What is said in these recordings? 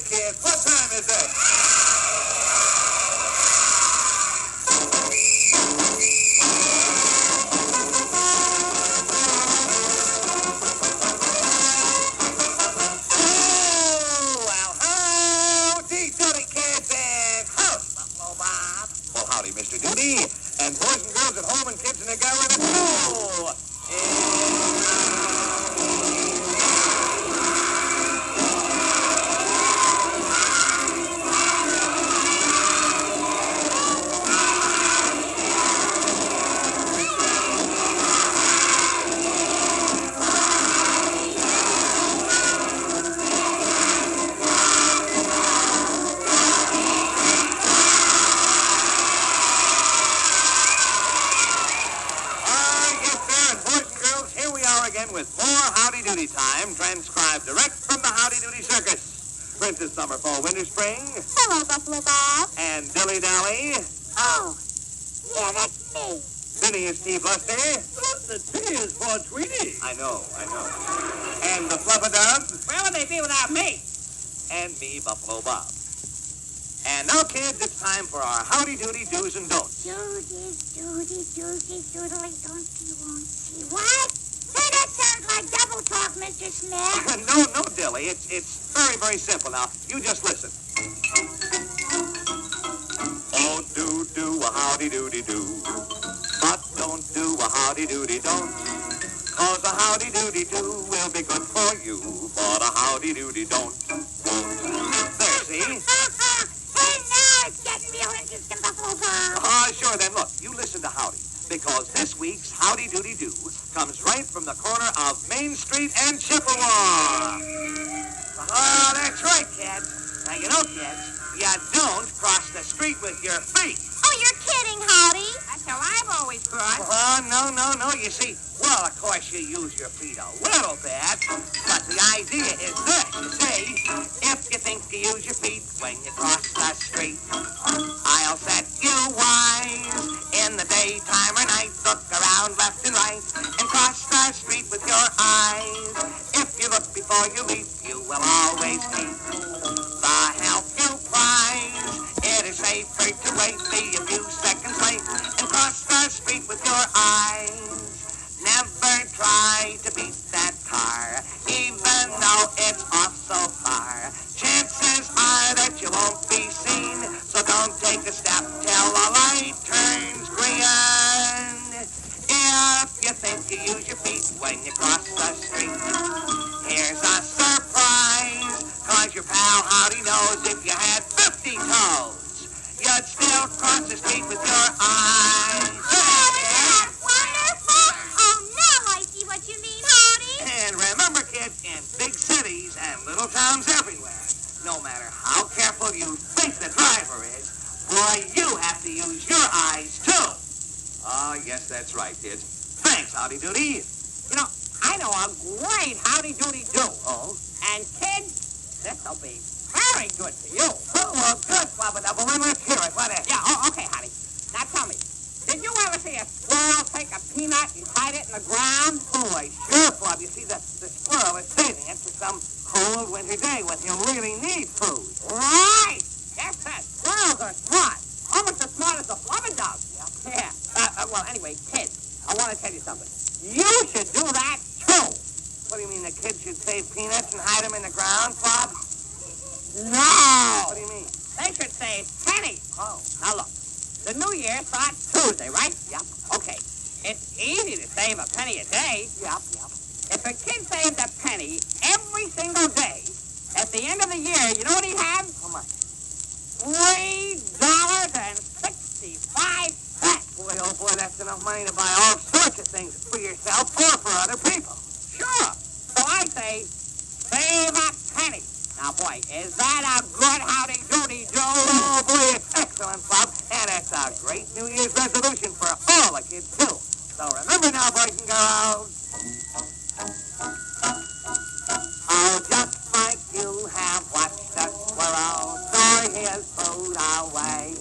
kids. What time is it? Well, howdy, Doody kids, and howdy, Buffalo Bob. Well, howdy, Mr. Doody, and boys and girls at home and kids in the gallery at school. With more Howdy Doody Time, transcribed direct from the Howdy Doody Circus. Princess Summer, Fall, Winter, Spring. Hello, Buffalo Bob. And Dilly Dally. Oh, yeah, that's me. Phineas T. Bluster. The T is for Tweety. I know. And the Flubadub. Where would they be without me? And me, Buffalo Bob. And now, kids, it's time for our Howdy Doody do's and don'ts. Doody, doodly, don'ty, won'ty. What? Hey, that sounds like double talk, Mr. Smith. No, Dilly. It's very, very simple. Now, you just listen. Oh, do a howdy doody do. But don't do a howdy doody don't. 'Cause a howdy doody do will be good for you. But a howdy doody don't. There, see? Hey, now it's getting real interesting, Buffalo Bob. Sure then. Look, you listen to Howdy. Because this week's Howdy Doody Do comes right from the corner of Main Street and Chippewa. Oh, that's right, kids. Now, you know, kids, you don't cross the street with your feet. Oh, you're kidding, Howdy. That's how I've always crossed. Oh, no. You see, well, of course, you use your feet a little bit. But the idea is this, you see. If you think you use your feet when you cross the street, I'll set you wise. In the daytime or night, look around left and right and cross the street with your eyes. If you look before you leap, you will always keep the help you prize. It is safer to wait, be a few seconds late and cross the street with your eyes. Never try to beat that car, even though it's off so far. Chances are that you won't be seen, so don't take a step till the light turns green. If you think you use your feet when you cross the street, here's a surprise, 'cause your pal Howdy knows if you had 50 toes, you'd still cross the street with your eyes. In big cities and little towns everywhere, no matter how careful you think the driver is, boy, you have to use your eyes, too. Oh, yes, that's right, kids. Thanks, Howdy Doody. You know, I know a great Howdy Doody Do. Oh? And kids, this'll be very good for you. Oh, well, good, Flubba. Well, then let's hear it. What is? Yeah, okay, honey. Now tell me, did you ever see a squirrel take a peanut and hide it in the ground? Oh, sure, Flub. You see, the squirrel is saving it for some cold winter day when he'll really need food. Right. Yes, sir. Squirrels are smart. Almost as smart as the flubber dog. Yeah. Well, anyway, kids, I want to tell you something. You should do that, too. What do you mean, the kids should save peanuts and hide them in the ground, Flub? No. What do you mean? They should save pennies. Oh. Now, look. The New Year starts Tuesday, right? Yep. Okay. It's easy to save a penny a day. Yep. If a kid saved a penny every single day, at the end of the year, you know what he'd have? How much? $3.65. Boy, oh boy, that's enough money to buy all sorts of things for yourself or for other people. Sure. So I say, save a penny. Now, boy, is that a good Howdy Doody Do? Oh, boy, it's excellent, Bob. And it's a great New Year's resolution for all the kids, too. So remember now, boys and girls. Oh, just like you have watched a squirrel store his food away.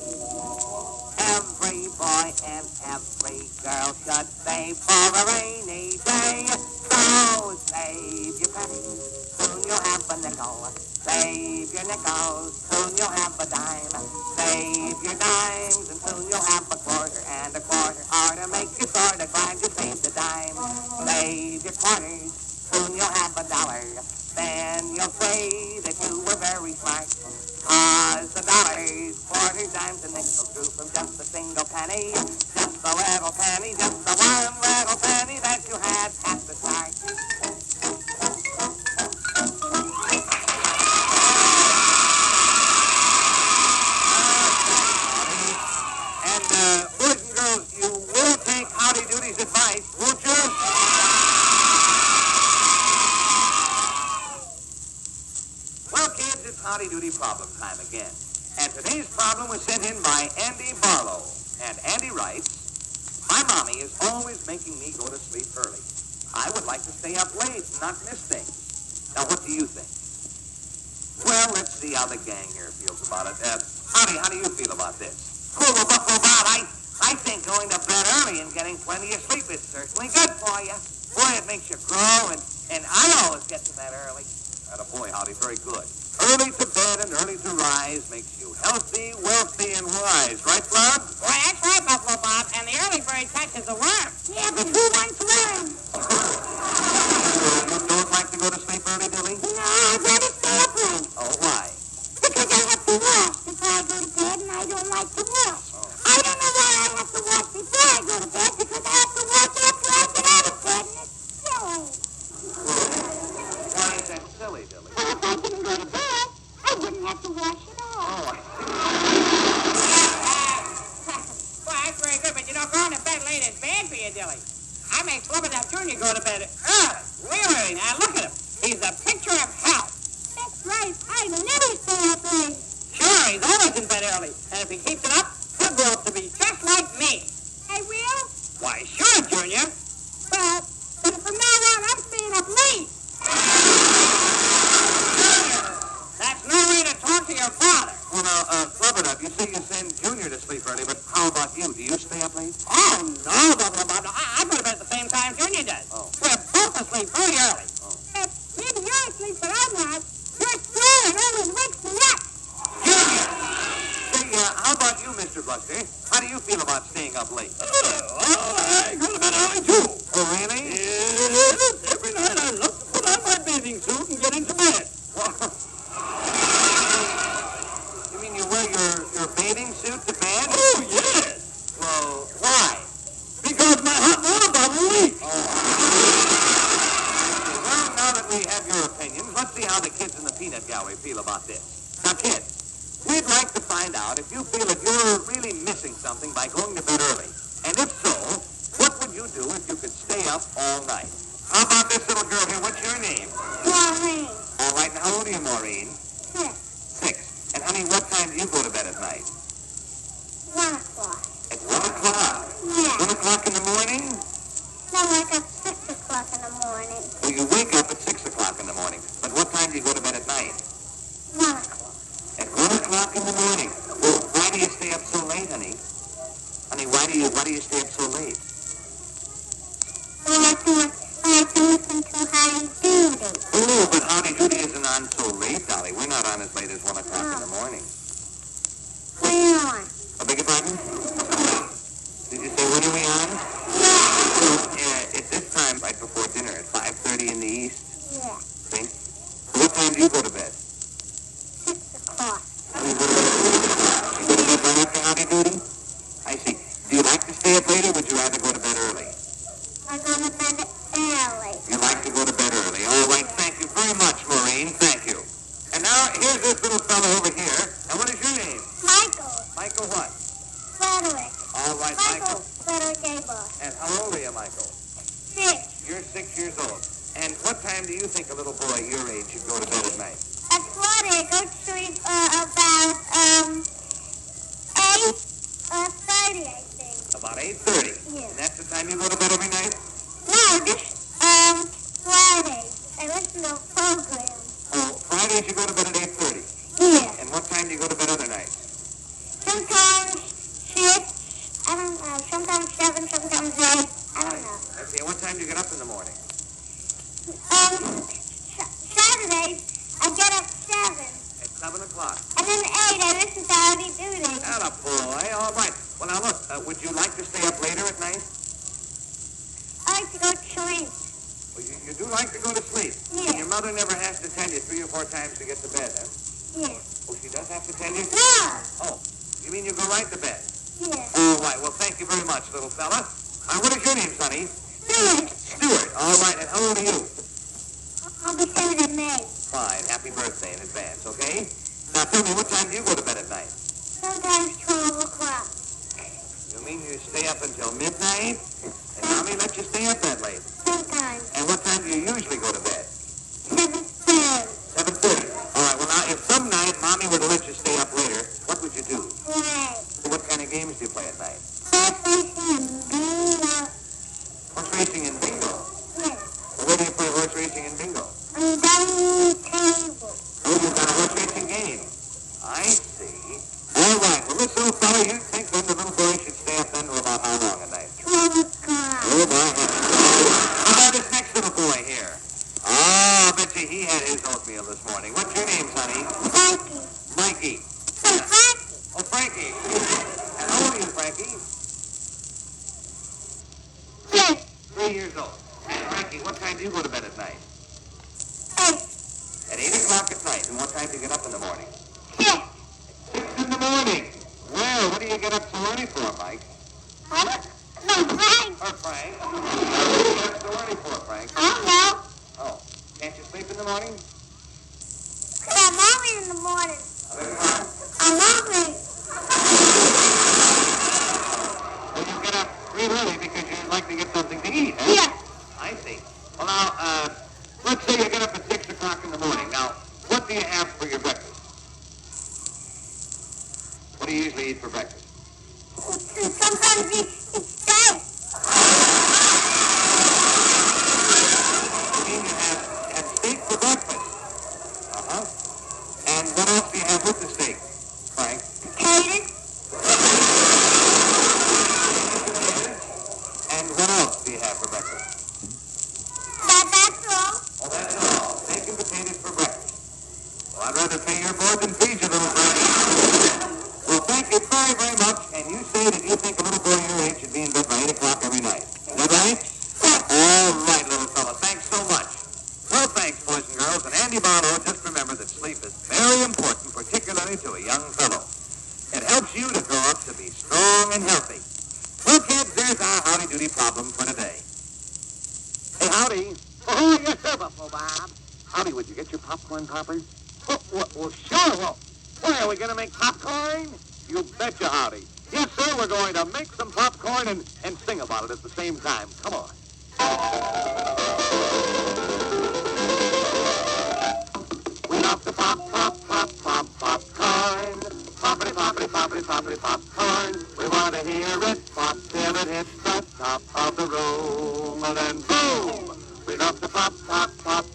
Every boy and every girl should save for a rainy day. So save your pennies. Soon you'll have a nickel. Save your nickels, soon you'll have a dime. Save your dimes, and soon you'll have a quarter. And a quarter ought to make you sort of glad you saved a dime. Save your quarters, soon you'll have a dollar. Then you'll say that you were very smart. 'Cause the dollars, quarters, dimes, and nickels grew from just a single penny. Just a little penny, just the one little penny that you had at the start. And, boys and girls, you will take Howdy Doody's advice, won't you? Well, kids, it's Howdy Doody problem time again. And today's problem was sent in by Andy Barlow. And Andy writes, my mommy is always making me go to sleep early. I would like to stay up late and not miss things. Now, what do you think? Well, let's see how the gang here feels about it. Howdy, how do you feel about this? Oh, well, Bob, I think going to bed early and getting plenty of sleep is certainly good for you. Boy, it makes you grow, and I always get to bed early. Attaboy, Howdy, very good. Early to bed and early to rise makes you healthy, wealthy, and wise. Right, Bob? Well, that's right, Buffalo Bob, and the early bird catches the worm. Yeah, but who wants worms? You don't like to go to sleep early, Dilly? No, I'd rather stay up late. Oh, why? Because I have to wash before I go to bed, and I don't like to wash. I don't know why I have to wash before I go to bed, because I have to wash after I get out of bed, and it's silly. Why is that silly, Dilly? Well, if I didn't go to bed, I wouldn't have to wash at all. Oh, I Well, that's very good, but you know, going to bed late is bad for you, Dilly. I make Flubberdup Jr. go to bed early, real early. Now, look at him. He's a picture of health. That's right. I never stay up late. Sure, he's always in bed early, and if he keeps it up, he'll grow up to be just like me. I will? Why, sure, Junior. Well, but from now on, I'm staying up late. That's no way to talk to your father. Well, now, Flubberdup, you say you send Junior to sleep early, but how about you? Do you stay up late? Oh, no, Buffalo Bob. No, I go to bed at the same time Junior does. Oh. We're both asleep very early. Maybe you're asleep, but I'm not. You're snoring always wakes me up. Junior! Say, how about you, Mr. Buster? How do you feel about staying up late? I go to bed early, too. Oh, really? Yes, every night I love to put on my bathing suit and get into bed. You mean you wear your bathing suit to bed? Oh, yes. Well, why? Because my hot water bottle leaks. Well, now that we have your opinions, let's see how the kids in the peanut gallery feel about this. Now, kids, we'd like to find out if you feel that you're really missing something by going to bed early. And if so, what would you do if you could stay up all night? How about this little girl here? What's your name? Maureen. All right, now how old are you, Maureen? 6. 6. And honey, what time do you go to bed at night? 1 o'clock. At 1 o'clock? Yeah. 1 o'clock in the morning? I wake up 6 o'clock in the morning. Well, you wake up at 6 o'clock in the morning. But what time do you go to bed at night? 1 o'clock. At 1 o'clock in the morning. Well, why do you stay up so late, honey? Honey, why do you stay up so late? I like to listen to Howdy Doody. Oh, but Howdy Doody isn't on so late, Dolly. We're not on as late as 1 o'clock in the morning. What are you on? I beg your pardon? Did you say, when are we on? Yeah. It's this time right before dinner at 5:30 in the east. Yeah. See? What time do you go to bed? 6 o'clock. You go to bed right after Howdy Doody? I see. Do you like to stay up late, or would you rather go to bed early? I go to bed early. You like to go to bed early. All right, thank you very much, Maureen. Thank you. And now, here's this little fellow over here. And what is your name? Michael. Michael what? Frederick. All right, Michael. Frederick Abel. And how old are you, Michael? 6. You're 6 years old. And what time do you think a little boy your age should go to bed at night? At 40, I go to sleep about 8:30, I think. About 8:30. Yeah. And that's the time you go to bed every night? No, this Friday. I listen to a program. Oh, Fridays you go to bed at 8:30. Yeah. And what time do you go to bed other nights? Sometimes 6. I don't know. Sometimes 7. Sometimes 8. I don't know. I see. And what time do you get up in the morning? Saturdays 7 o'clock. And then 8, I listen to Howdy Doody. Attaboy. All right. Well, now, look, would you like to stay up later at night? I like to go to sleep. Well, you do like to go to sleep. Yeah. And your mother never has to tell you 3 or 4 times to get to bed, huh? Yeah. Oh, she does have to tell you? Yeah. Oh, you mean you go right to bed? Yeah. All right. Well, thank you very much, little fella. What is your name, Sonny? Stuart. Stuart. All right. And how old are you? I'll be 7 in May. Fine. Happy birthday in advance, okay? Now, tell me, what time do you go to bed at night? Sometimes 12 o'clock. You mean you stay up until midnight? And Mommy let you stay up that late? Sometimes. And what time do you usually go to bed? 7:30. 7:30. All right. Well, now, if some night Mommy were to let you stay up later, what would you do? Play. What kind of games do you play at night? Horse racing and bingo. Horse racing and bingo. Yes. Well, where do you play horse racing and bingo? On the dining table. Oh, you've got a horse racing game. I see. All right. Well, this little fella, you think then the little boy should stay up then to about how long at night? 12 o'clock. Oh, my heavens. How about this next little boy here? Oh, I bet you he had his oatmeal this morning. What's your name, Sonny? Frankie. Mikey. Hey, Frankie. Oh, Frankie. And how old are you, Frankie? 6. 3 years old. And Frankie, what time do you go to bed at night? 8. At 8 o'clock at night. And what time do you get up in the morning? 6. 6 in the morning. Well, what do you get up so early for, Mike? Huh? No, Frank. Or Frank? What do you get up so early for, Frank? I don't know. Oh, can't you sleep in the morning? 'Cause I'm hungry in the morning. I'm hungry. Well, you get up real early because you like to get something to eat, huh? Yeah. I see. Well, now, let's say you get up at 6 o'clock in the morning. Now, what do you have for your breakfast? What do you usually eat for breakfast? Sometimes it's steak. You mean you have steak for breakfast? Uh-huh. And what else do you have with the steak, Frank? Potatoes. And what else do you have for breakfast? That's all. Oh, that's all. Steak and potatoes for breakfast. Well, I'd rather pay your board than feed you, little Frankie. Well, thank you very, very much. And you say that you think a little boy your age should be in bed by 8 o'clock every night. Is that right? All right, little fella. Thanks so much. Well, thanks, boys and girls. And Andy Barlow, just remember that sleep is very important, particularly to a young fellow. It helps you to grow up to be strong and healthy. Well, kids, there's our Howdy Doody problem for today. Hey, Howdy. Oh, yes, sir, Buffalo Bob. Howdy, would you get your popcorn poppers? Well, sure. Well, why, are we going to make popcorn? You betcha, Howdy. Yes, sir, we're going to make some popcorn and sing about it at the same time. Come on. We love to pop, popcorn. Poppity, poppity, poppity, poppity, popcorn. We want to hear it pop till it hits the top of the room. And then boom! We love to pop, popcorn.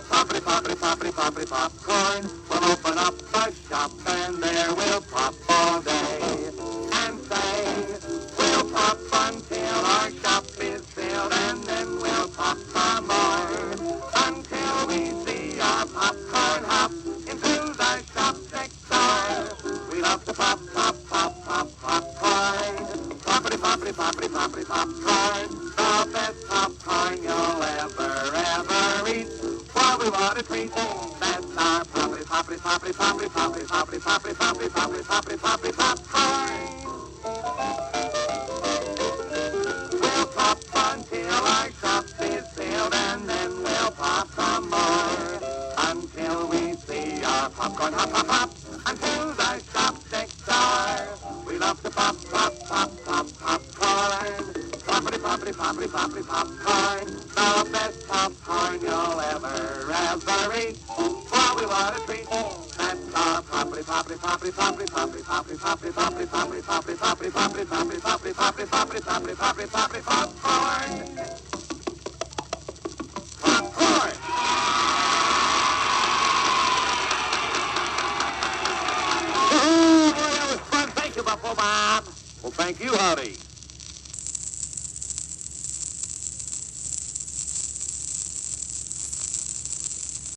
Poppity, poppity, poppity, poppity, popcorn. We'll open up a shop and there we'll pop all day. And say, we'll pop until our shop is filled, and then we'll pop some more. Until we see our popcorn hop into the shop next door. We love to pop, popcorn. Poppity, poppity, poppity, poppity, popcorn. The best popcorn you'll ever eat. While we want a treat, that's our poppity, poppity, poppity, poppity, poppity, poppity, poppity, poppity, poppity, poppity, poppity, popcorn. We'll pop until our shop is filled, and then we'll pop some more. Until we see our popcorn hop, until the shop next door. We love to pop, popcorn. Poppity, poppity, poppity, poppity, popcorn. The best popcorn you'll ever eat. While we want a treat, that's our poppity, poppity, poppity, poppity, poppity, poppity, poppity, poppity, poppity, poppity, poppity, poppity, poppity, poppity, poppity, poppity, poppity, poppity, poppity, popcorn. Popcorn. Oh, boy, that was fun. Thank you, Buffalo Bob. Well, thank you, Howdy.